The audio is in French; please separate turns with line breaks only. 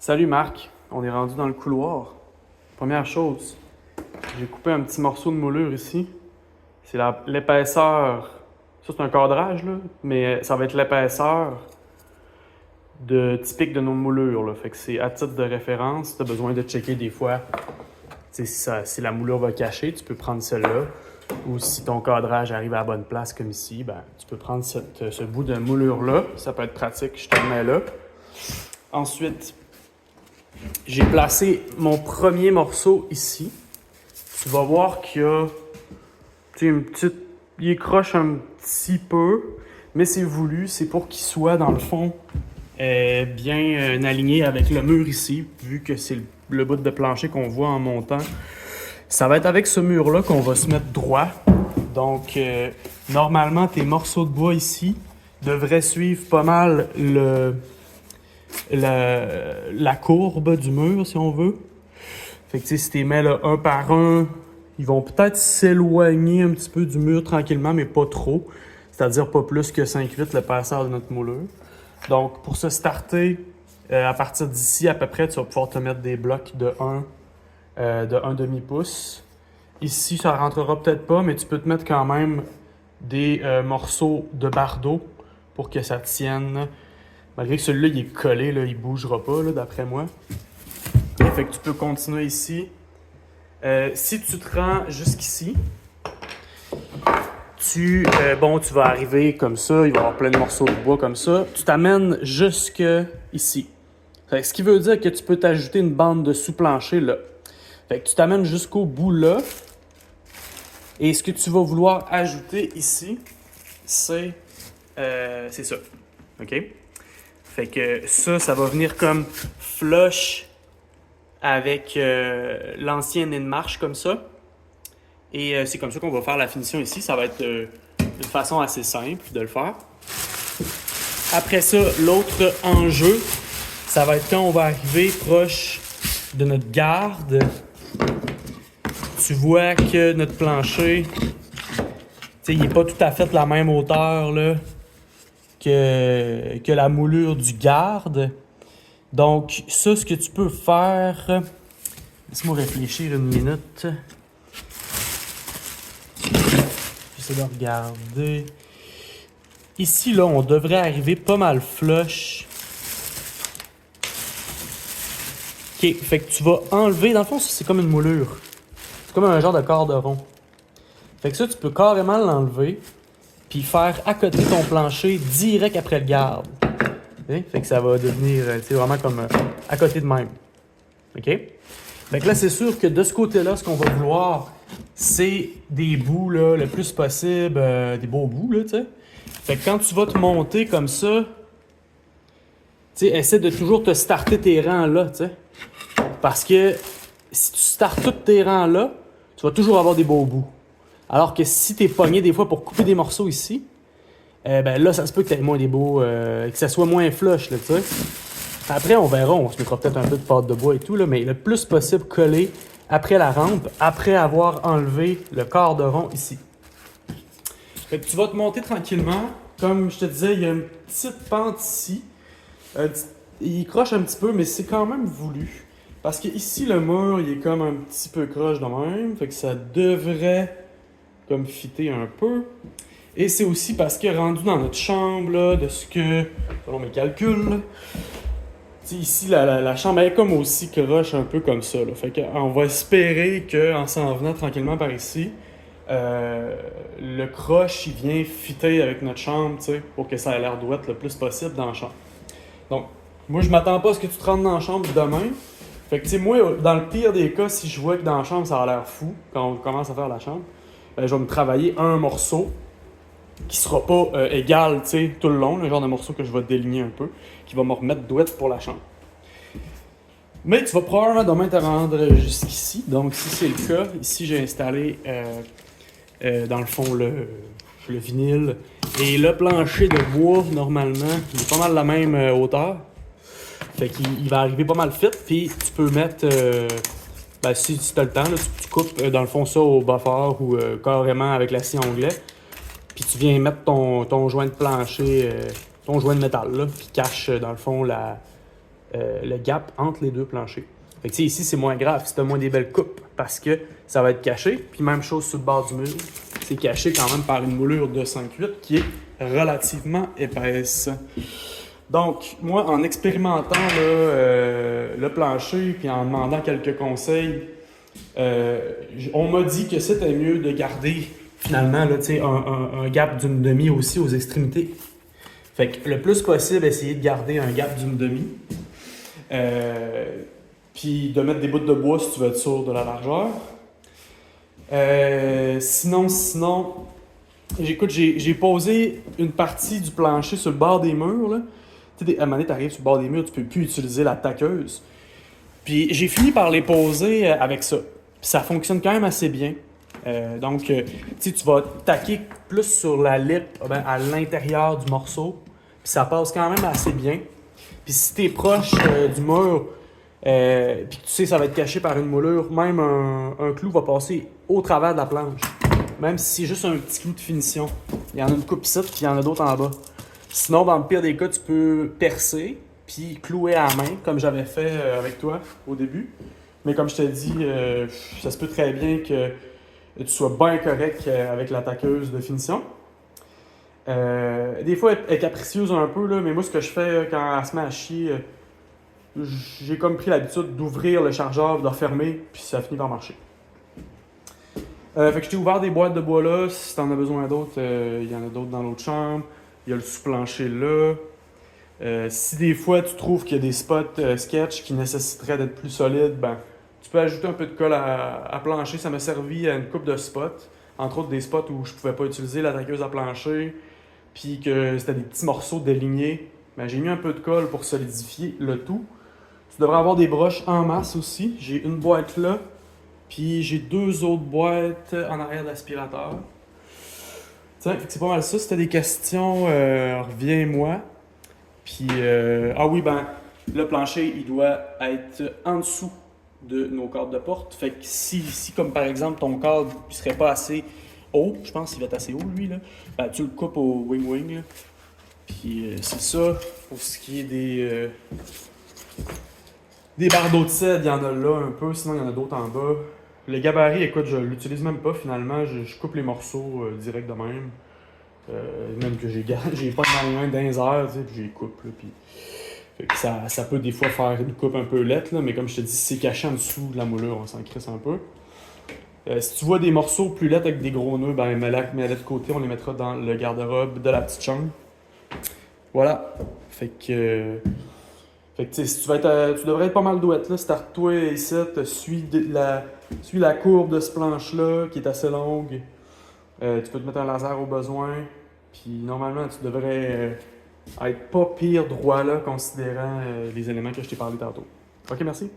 Salut Marc, on est rendu dans le couloir. Première chose, j'ai coupé un petit morceau de moulure ici. C'est l'épaisseur. Ça, c'est un cadrage, là, mais ça va être l'épaisseur typique de nos moulures. Là. Fait que c'est à titre de référence. Tu as besoin de checker des fois si la moulure va cacher, tu peux prendre celle-là. Ou si ton cadrage arrive à la bonne place, comme ici, ben, tu peux prendre ce bout de moulure-là. Ça peut être pratique, je te le mets là. Ensuite, j'ai placé mon premier morceau ici. Tu vas voir qu'il y a une petite... Il croche un petit peu, mais c'est voulu. C'est pour qu'il soit, dans le fond, bien aligné avec le mur ici, vu que c'est le bout de plancher qu'on voit en montant. Ça va être avec ce mur-là qu'on va se mettre droit. Donc, normalement, tes morceaux de bois ici devraient suivre pas mal la courbe du mur, si on veut. Fait que si tu les mets là, un par un, ils vont peut-être s'éloigner un petit peu du mur tranquillement, mais pas trop. C'est-à-dire pas plus que 5-8 le passage de notre moulure. Donc, pour se starter, à partir d'ici, à peu près, tu vas pouvoir te mettre des blocs de 1 demi-pouce. Ici, ça rentrera peut-être pas, mais tu peux te mettre quand même des morceaux de bardeau pour que ça tienne. Malgré que celui-là, il est collé, là, il ne bougera pas, là, d'après moi. Fait que tu peux continuer ici. Si tu te rends jusqu'ici, tu vas arriver comme ça, il va y avoir plein de morceaux de bois comme ça. Tu t'amènes jusque ici. Fait que ce qui veut dire que tu peux t'ajouter une bande de sous-plancher là. Fait que tu t'amènes jusqu'au bout là. Et ce que tu vas vouloir ajouter ici, c'est ça. OK? Fait que ça va venir comme flush avec l'ancienne nez de marche comme ça. Et c'est comme ça qu'on va faire la finition ici. Ça va être une façon assez simple de le faire. Après ça, l'autre enjeu, ça va être quand on va arriver proche de notre garde. Tu vois que notre plancher, il n'est pas tout à fait la même hauteur là, que la moulure du garde. Donc, ça, ce que tu peux faire... Laisse-moi réfléchir une minute. J'essaie de regarder. Ici, là, on devrait arriver pas mal flush. OK, fait que tu vas enlever... Dans le fond, ça, c'est comme une moulure. C'est comme un genre de corderon. Fait que ça, tu peux carrément l'enlever puis faire à côté ton plancher direct après le garde. Okay? Fait que ça va devenir vraiment comme à côté de même. OK? Fait que là, c'est sûr que de ce côté-là, ce qu'on va vouloir, c'est des bouts là, le plus possible, des beaux bouts, là, tu sais. Fait que quand tu vas te monter comme ça, tu sais, essaie de toujours te starter tes rangs là, tu sais. Parce que si tu startes tous tes rangs là, tu vas toujours avoir des beaux bouts. Alors que si t'es pogné des fois pour couper des morceaux ici, ben là, ça se peut que t'aies moins des beaux, que ça soit moins flush, là, tu sais. Après, on verra, on se mettra peut-être un peu de pâte de bois et tout, là, mais le plus possible collé après la rampe, après avoir enlevé le corderon ici. Fait que tu vas te monter tranquillement. Comme je te disais, il y a une petite pente ici. Il croche un petit peu, mais c'est quand même voulu. Parce que ici, le mur, il est comme un petit peu croche de même. Fait que ça devrait comme fitter un peu. Et c'est aussi parce que rendu dans notre chambre, là, de ce que, selon mes calculs, là, ici, la chambre est comme aussi croche un peu comme ça. Là. Fait qu'on va espérer qu'en s'en venant tranquillement par ici, le croche, il vient fitter avec notre chambre, pour que ça ait l'air d'ouette le plus possible dans la chambre. Donc, moi, je m'attends pas à ce que tu te rentres dans la chambre demain. Fait que, moi, dans le pire des cas, si je vois que dans la chambre, ça a l'air fou, quand on commence à faire la chambre, je vais me travailler un morceau qui sera pas égal, tout le long, le genre de morceau que je vais déligner un peu, qui va me remettre douette pour la chambre. Mais tu vas probablement demain te rendre jusqu'ici. Donc, si c'est le cas, ici, j'ai installé, dans le fond, le vinyle. Et le plancher de bois, normalement, il est pas mal la même hauteur. Fait qu'il va arriver pas mal fit. Puis, tu peux mettre, si tu as le temps, là, tu coupes, dans le fond, ça au buffer ou carrément avec la scie onglet. Puis tu viens mettre ton joint de plancher, ton joint de métal, là, qui cache, dans le fond, le gap entre les deux planchers. Fait que ici, c'est moins grave si tu as moins des belles coupes parce que ça va être caché. Puis même chose sur le bord du mur, c'est caché quand même par une moulure de 5/8 qui est relativement épaisse. Donc, moi, en expérimentant là, le plancher puis en demandant quelques conseils, on m'a dit que c'était mieux de garder finalement là, un gap d'une demi aussi aux extrémités. Fait que le plus possible, essayer de garder un gap d'une demi. Puis de mettre des bouts de bois si tu veux être sûr de la largeur. Sinon, écoute, j'ai posé une partie du plancher sur le bord des murs. Là. Tu sais, à un moment donné, tu arrives sur le bord des murs, tu peux plus utiliser la taqueuse. Puis j'ai fini par les poser avec ça. Puis ça fonctionne quand même assez bien. Donc, tu vas taquer plus sur la lip à l'intérieur du morceau. Puis ça passe quand même assez bien. Puis si tu es proche du mur, puis que tu sais ça va être caché par une moulure, même un clou va passer au travers de la planche. Même si c'est juste un petit clou de finition. Il y en a une coupe ici, puis il y en a d'autres en bas. Sinon, dans le pire des cas, tu peux percer, puis clouer à la main, comme j'avais fait avec toi au début. Mais comme je te dis, ça se peut très bien que tu sois bien correct avec la taqueuse de finition. Des fois, elle est capricieuse un peu, là, mais moi, ce que je fais quand elle se met à chier, j'ai comme pris l'habitude d'ouvrir le chargeur, de le refermer, puis ça finit par marcher. Fait que je t'ai ouvert des boîtes de bois là. Si t'en as besoin d'autres, il y en a d'autres dans l'autre chambre. Il y a le sous-plancher là. Si des fois tu trouves qu'il y a des spots sketch qui nécessiteraient d'être plus solides, ben tu peux ajouter un peu de colle à plancher. Ça m'a servi à une coupe de spots. Entre autres des spots où je pouvais pas utiliser la taqueuse à plancher. Puis que c'était des petits morceaux délignés. Ben, j'ai mis un peu de colle pour solidifier le tout. Tu devrais avoir des broches en masse aussi. J'ai une boîte là. Puis j'ai 2 autres boîtes en arrière de l'aspirateur. Tiens, fait que c'est pas mal ça. Si t'as des questions, reviens-moi. Puis, ah oui, ben, le plancher, il doit être en dessous de nos cadres de porte. Fait que si comme par exemple, ton cadre ne serait pas assez haut, je pense qu'il va être assez haut, lui, là, ben, tu le coupes au wing-wing, là. Puis, c'est ça. Pour ce qui est des bardeaux de cèdre, il y en a là un peu. Sinon, il y en a d'autres en bas. Le gabarit, écoute, je l'utilise même pas finalement. Je coupe les morceaux direct de même. Même que j'ai pas de main dans les airs, tu sais, puis je les coupe. Là, puis... Fait que ça peut des fois faire une coupe un peu laite, là, mais comme je te dis, si c'est caché en dessous de la moulure, on s'en crisse un peu. Si tu vois des morceaux plus laids avec des gros nœuds, ben mets-les de côté, on les mettra dans le garde-robe de la petite chambre. Voilà. Fait que si tu devrais être pas mal douette là. Start-toi ici, suis la courbe de ce planche-là qui est assez longue. Tu peux te mettre un laser au besoin. Puis normalement, tu devrais être pas pire droit là, considérant les éléments que je t'ai parlé tantôt. Ok, merci.